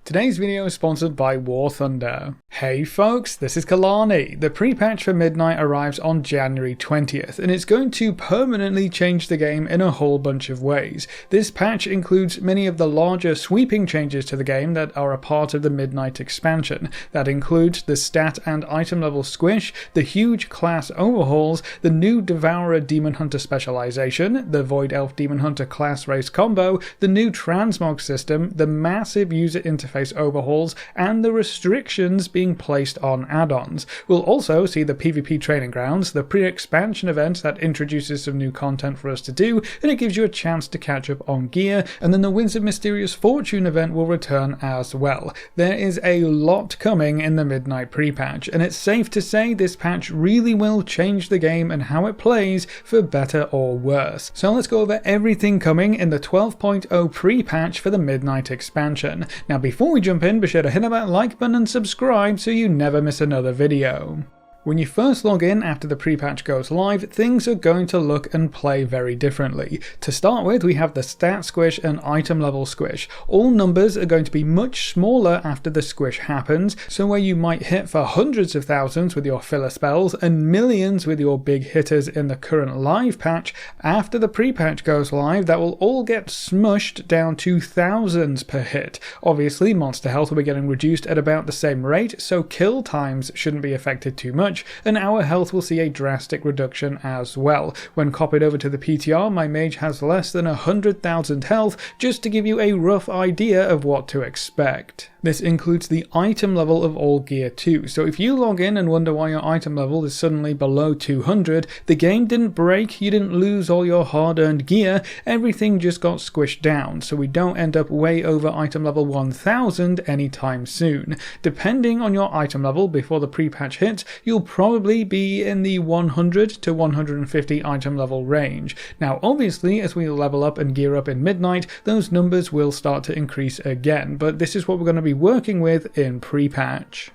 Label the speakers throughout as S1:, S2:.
S1: Today's video is sponsored by War Thunder. Hey folks, this is Kalani. The pre-patch for Midnight arrives on January 20th, and it's going to permanently change the game in a whole bunch of ways. This patch includes many of the larger sweeping changes to the game that are a part of the Midnight expansion. That includes the stat and item level squish, the huge class overhauls, the new Devourer Demon Hunter Specialization, the Void Elf Demon Hunter class race combo, the new Transmog system, the massive user interface overhauls, and the restrictions being placed on add-ons. We'll also see the PvP training grounds, the pre-expansion event that introduces some new content for us to do, and it gives you a chance to catch up on gear, and then the Winds of Mysterious Fortune event will return as well. There is a lot coming in the Midnight Prepatch, and it's safe to say this patch really will change the game and how it plays for better or worse. So let's go over everything coming in the 12.0 pre-patch for the Midnight expansion. Now before we jump in, be sure to hit that like button and subscribe so you never miss another video. When you first log in after the pre-patch goes live, things are going to look and play very differently. To start with, we have the stat squish and item level squish. All numbers are going to be much smaller after the squish happens, so where you might hit for hundreds of thousands with your filler spells and millions with your big hitters in the current live patch, after the pre-patch goes live, that will all get smushed down to thousands per hit. Obviously, monster health will be getting reduced at about the same rate, so kill times shouldn't be affected too much, and our health will see a drastic reduction as well. When copied over to the PTR, my mage has less than 100,000 health, just to give you a rough idea of what to expect. This includes the item level of all gear too, so if you log in and wonder why your item level is suddenly below 200, the game didn't break, you didn't lose all your hard-earned gear, everything just got squished down, so we don't end up way over item level 1000 anytime soon. Depending on your item level before the pre-patch hits, you'll probably be in the 100 to 150 item level range. Now obviously, as we level up and gear up in Midnight, those numbers will start to increase again, but this is what we're going to be working with in pre-patch.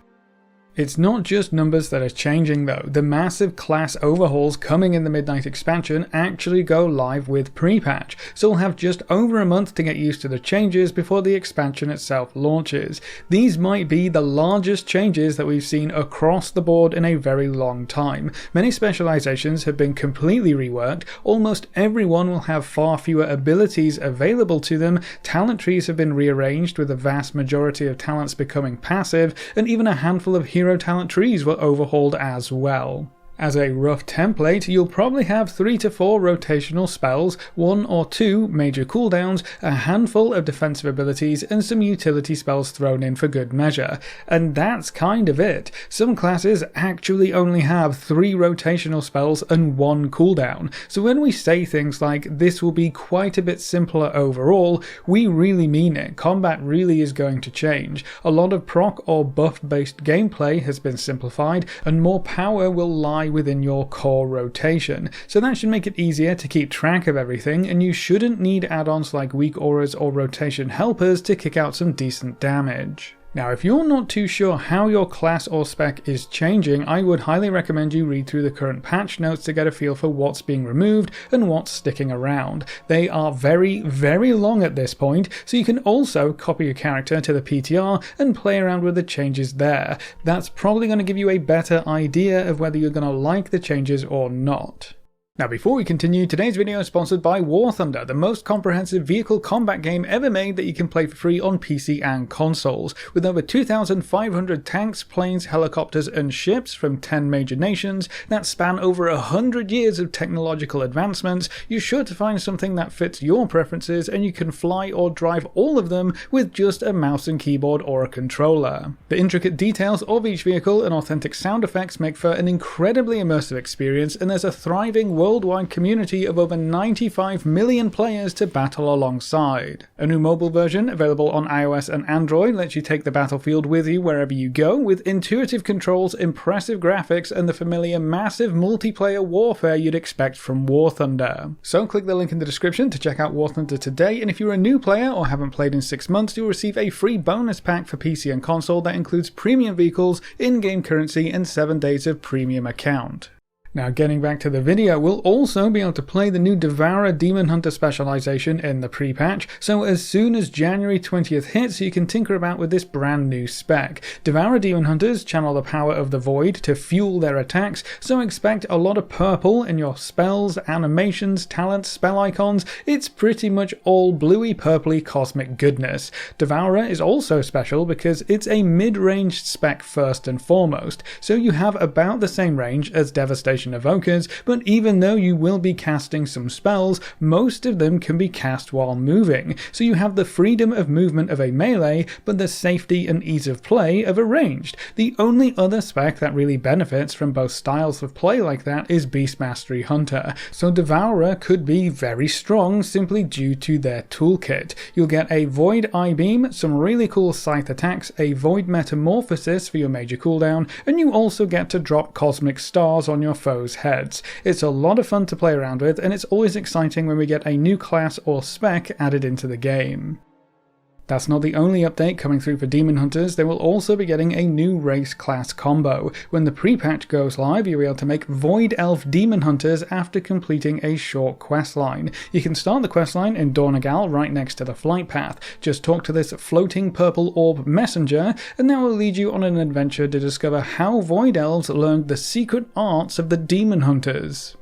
S1: It's not just numbers that are changing though. The massive class overhauls coming in the Midnight expansion actually go live with pre-patch, so we'll have just over a month to get used to the changes before the expansion itself launches. These might be the largest changes that we've seen across the board in a very long time. Many specializations have been completely reworked, almost everyone will have far fewer abilities available to them, talent trees have been rearranged with the vast majority of talents becoming passive, and even a handful of hero talent trees were overhauled as well. As a rough template, you'll probably have 3 to 4 rotational spells, 1 or 2 major cooldowns, a handful of defensive abilities, and some utility spells thrown in for good measure. And that's kind of it. Some classes actually only have 3 rotational spells and 1 cooldown. So when we say things like this will be quite a bit simpler overall, we really mean it. Combat really is going to change. A lot of proc or buff based gameplay has been simplified, and more power will lie within your core rotation, so that should make it easier to keep track of everything, and you shouldn't need add-ons like weak auras or rotation helpers to kick out some decent damage. Now if you're not too sure how your class or spec is changing, I would highly recommend you read through the current patch notes to get a feel for what's being removed and what's sticking around. They are very long at this point, so you can also copy your character to the PTR and play around with the changes there. That's probably going to give you a better idea of whether you're going to like the changes or not. Now before we continue, today's video is sponsored by War Thunder, the most comprehensive vehicle combat game ever made that you can play for free on PC and consoles. With over 2,500 tanks, planes, helicopters and ships from 10 major nations that span over 100 years of technological advancements, you're sure to find something that fits your preferences, and you can fly or drive all of them with just a mouse and keyboard or a controller. The intricate details of each vehicle and authentic sound effects make for an incredibly immersive experience, and there's a thriving worldwide community of over 95 million players to battle alongside. A new mobile version available on iOS and Android lets you take the battlefield with you wherever you go, with intuitive controls, impressive graphics, and the familiar massive multiplayer warfare you'd expect from War Thunder. So click the link in the description to check out War Thunder today, and if you're a new player or haven't played in 6 months, you'll receive a free bonus pack for PC and console that includes premium vehicles, in-game currency, and 7 days of premium account. Now getting back to the video, we'll also be able to play the new Devourer DH Specialization in the pre-patch, so as soon as January 20th hits you can tinker about with this brand new spec. Devourer Demon Hunters channel the power of the Void to fuel their attacks, so expect a lot of purple in your spells, animations, talents, spell icons. It's pretty much all bluey purpley cosmic goodness. Devourer is also special because it's a mid-range spec first and foremost, so you have about the same range as Devastation Evokers, but even though you will be casting some spells, most of them can be cast while moving, so you have the freedom of movement of a melee, but the safety and ease of play of a ranged. The only other spec that really benefits from both styles of play like that is Beast Mastery Hunter, so Devourer could be very strong simply due to their toolkit. You'll get a Void I-Beam, some really cool scythe attacks, a Void Metamorphosis for your major cooldown, and you also get to drop Cosmic Stars on your foes' heads. It's a lot of fun to play around with, and it's always exciting when we get a new class or spec added into the game. That's not the only update coming through for Demon Hunters. They will also be getting a new race class combo. When the pre-patch goes live, you'll be able to make Void Elf Demon Hunters after completing a short questline. You can start the questline in Dornagal right next to the flight path. Just talk to this floating purple orb messenger, and that will lead you on an adventure to discover how Void Elves learned the secret arts of the Demon Hunters.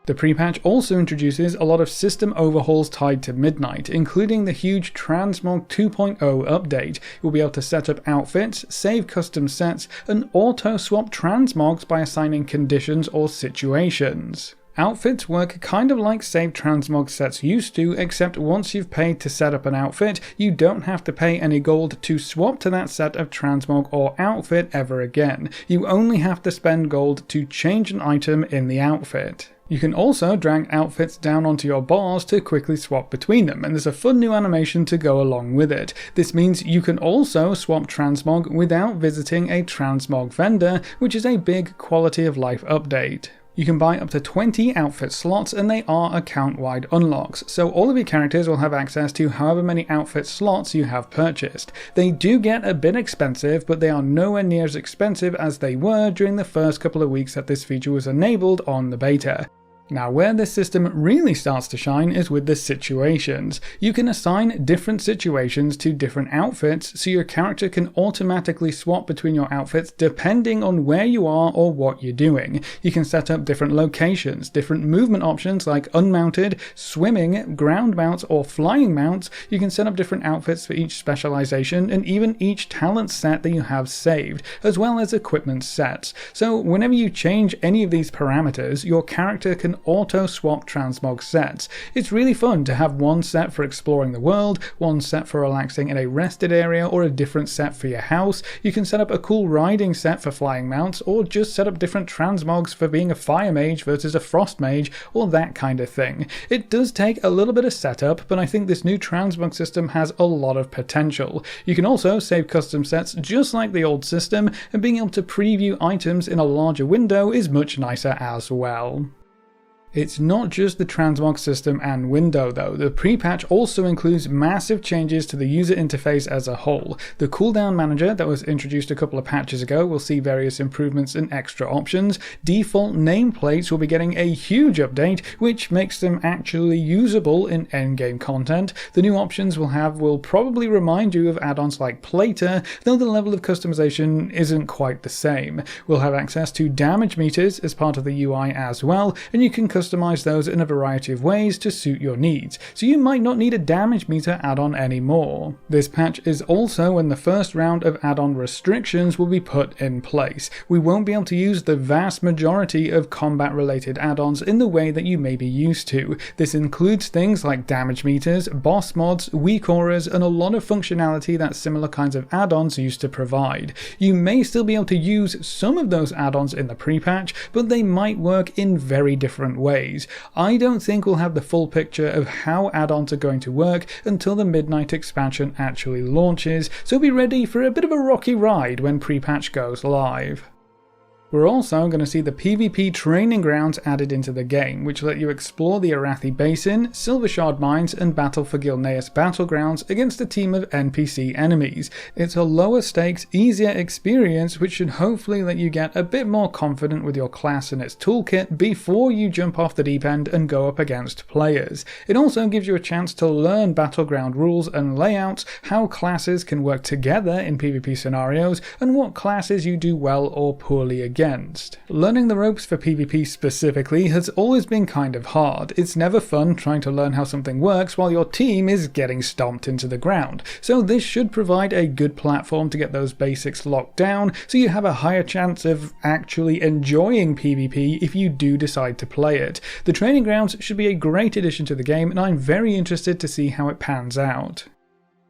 S1: The pre-patch also introduces a lot of system overhauls tied to Midnight, including the huge Transmog 2.0 update. You'll be able to set up outfits, save custom sets, and auto-swap transmogs by assigning conditions or situations. Outfits work kind of like saved transmog sets used to, except once you've paid to set up an outfit, you don't have to pay any gold to swap to that set of transmog or outfit ever again. You only have to spend gold to change an item in the outfit. You can also drag outfits down onto your bars to quickly swap between them, and there's a fun new animation to go along with it. This means you can also swap transmog without visiting a transmog vendor, which is a big quality of life update. You can buy up to 20 outfit slots, and they are account-wide unlocks, so all of your characters will have access to however many outfit slots you have purchased. They do get a bit expensive, but they are nowhere near as expensive as they were during the first couple of weeks that this feature was enabled on the beta. Now, where this system really starts to shine is with the situations. You can assign different situations to different outfits, so your character can automatically swap between your outfits depending on where you are or what you're doing. You can set up different locations, different movement options like unmounted, swimming, ground mounts, or flying mounts. You can set up different outfits for each specialization and even each talent set that you have saved, as well as equipment sets. So whenever you change any of these parameters, your character can auto-swap transmog sets. It's really fun to have one set for exploring the world, one set for relaxing in a rested area, or a different set for your house. You can set up a cool riding set for flying mounts, or just set up different transmogs for being a fire mage versus a frost mage, or that kind of thing. It does take a little bit of setup, but I think this new transmog system has a lot of potential. You can also save custom sets just like the old system, and being able to preview items in a larger window is much nicer as well. It's not just the transmog system and window though. The pre-patch also includes massive changes to the user interface as a whole. The cooldown manager that was introduced a couple of patches ago will see various improvements and extra options. Default nameplates will be getting a huge update, which makes them actually usable in endgame content. The new options will probably remind you of add-ons like Plater, though the level of customization isn't quite the same. We'll have access to damage meters as part of the UI as well, and you can customize those in a variety of ways to suit your needs, so you might not need a damage meter add-on anymore. This patch is also when the first round of add-on restrictions will be put in place. We won't be able to use the vast majority of combat related add-ons in the way that you may be used to. This includes things like damage meters, boss mods, weak auras, and a lot of functionality that similar kinds of add-ons used to provide. You may still be able to use some of those add-ons in the pre-patch, but they might work in very different ways. I don't think we'll have the full picture of how add-ons are going to work until the Midnight expansion actually launches, so be ready for a bit of a rocky ride when pre-patch goes live. We're also going to see the PvP training grounds added into the game, which let you explore the Arathi Basin, Silver Shard Mines, and battle for Gilneas battlegrounds against a team of NPC enemies. It's a lower stakes, easier experience which should hopefully let you get a bit more confident with your class and its toolkit before you jump off the deep end and go up against players. It also gives you a chance to learn battleground rules and layouts, how classes can work together in PvP scenarios, and what classes you do well or poorly against. Learning the ropes for PvP specifically has always been kind of hard. It's never fun trying to learn how something works while your team is getting stomped into the ground, so this should provide a good platform to get those basics locked down so you have a higher chance of actually enjoying PvP if you do decide to play it. The training grounds should be a great addition to the game, and I'm very interested to see how it pans out.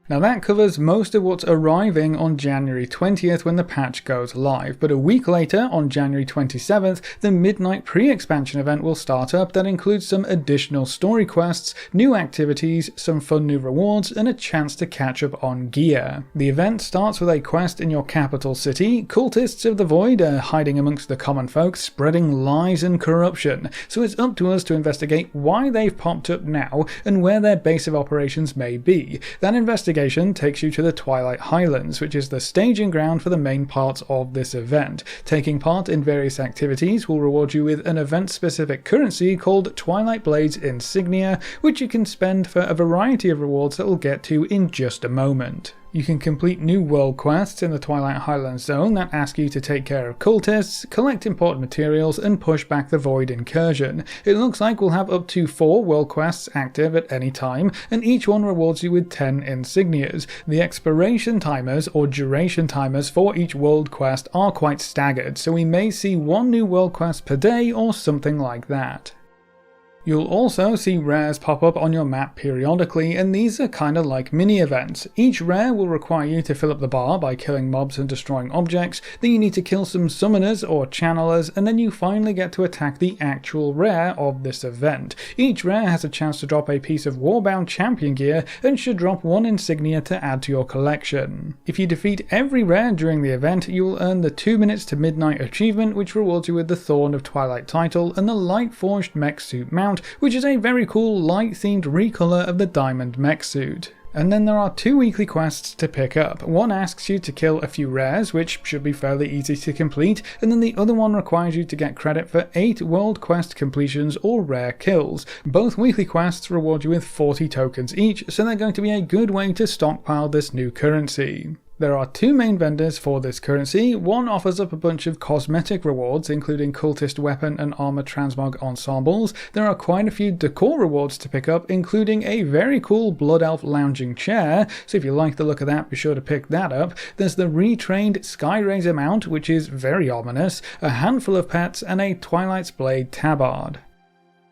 S1: Now that covers most of what's arriving on January 20th when the patch goes live, but a week later, on January 27th, the Midnight Pre-expansion event will start up that includes some additional story quests, new activities, some fun new rewards, and a chance to catch up on gear. The event starts with a quest in your capital city. Cultists of the Void are hiding amongst the common folk, spreading lies and corruption, so it's up to us to investigate why they've popped up now and where their base of operations may be. That investigation takes you to the Twilight Highlands, which is the staging ground for the main parts of this event. Taking part in various activities will reward you with an event-specific currency called Twilight Blades Insignia, which you can spend for a variety of rewards that we'll get to in just a moment. You can complete new world quests in the Twilight Highlands zone that ask you to take care of cultists, collect important materials, and push back the Void incursion. It looks like we'll have up to 4 world quests active at any time, and each one rewards you with 10 insignias. The expiration timers or duration timers for each world quest are quite staggered, so we may see 1 new world quest per day or something like that. You'll also see rares pop up on your map periodically, and these are kinda like mini-events. Each rare will require you to fill up the bar by killing mobs and destroying objects, then you need to kill some summoners or channelers, and then you finally get to attack the actual rare of this event. Each rare has a chance to drop a piece of Warbound champion gear and should drop 1 insignia to add to your collection. If you defeat every rare during the event, you will earn the 2 minutes to midnight achievement, which rewards you with the Thorn of Twilight title and the Light Forged mech suit mount, which is a very cool light-themed recolor of the diamond mech suit. And then there are 2 weekly quests to pick up. One asks you to kill a few rares, which should be fairly easy to complete, and then the other one requires you to get credit for 8 world quest completions or rare kills. Both weekly quests reward you with 40 tokens each, so they're going to be a good way to stockpile this new currency. There are 2 main vendors for this currency. One offers up a bunch of cosmetic rewards, including cultist weapon and armor transmog ensembles. There are quite a few decor rewards to pick up, including a very cool Blood Elf lounging chair, so if you like the look of that, be sure to pick that up. There's the retrained Skyraiser mount, which is very ominous, a handful of pets, and a Twilight's Blade tabard.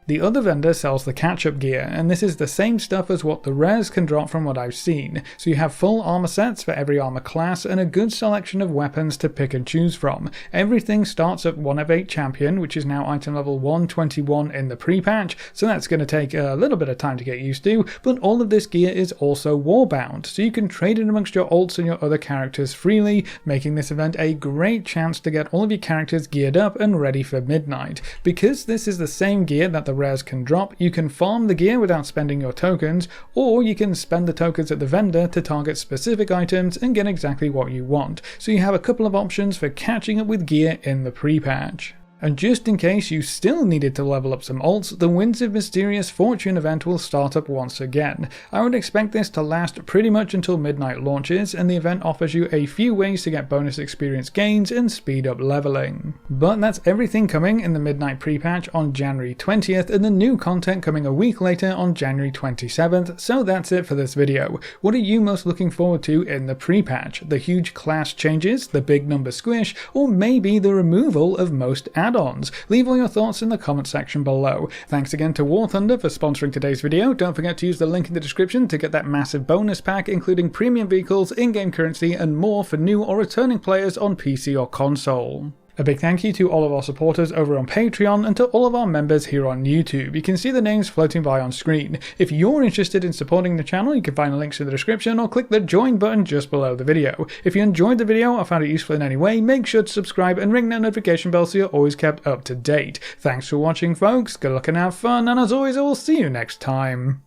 S1: The other vendor sells the catch-up gear, and this is the same stuff as what the rares can drop from what I've seen, so you have full armor sets for every armor class and a good selection of weapons to pick and choose from. Everything starts at 1 of 8 champion, which is now item level 121 in the pre-patch, so that's going to take a little bit of time to get used to, but all of this gear is also warbound, so you can trade it amongst your alts and your other characters freely, making this event a great chance to get all of your characters geared up and ready for midnight. Because this is the same gear that the rares can drop, you can farm the gear without spending your tokens, or you can spend the tokens at the vendor to target specific items and get exactly what you want. So you have a couple of options for catching up with gear in the pre-patch. And just in case you still needed to level up some alts, the Winds of Mysterious Fortune event will start up once again. I would expect this to last pretty much until midnight launches, and the event offers you a few ways to get bonus experience gains and speed up leveling. But that's everything coming in the Midnight Prepatch on January 20th, and the new content coming a week later on January 27th, so that's it for this video. What are you most looking forward to in the Prepatch? The huge class changes, the big number squish, or maybe the removal of most add-ons? Leave all your thoughts in the comment section below. Thanks again to War Thunder for sponsoring today's video. Don't forget to use the link in the description to get that massive bonus pack, including premium vehicles, in-game currency, and more for new or returning players on PC or console. A big thank you to all of our supporters over on Patreon and to all of our members here on YouTube. You can see the names floating by on screen. If you're interested in supporting the channel, you can find the links in the description or click the join button just below the video. If you enjoyed the video or found it useful in any way, make sure to subscribe and ring that notification bell so you're always kept up to date. Thanks for watching, folks. Good luck and have fun, and as always, I will see you next time.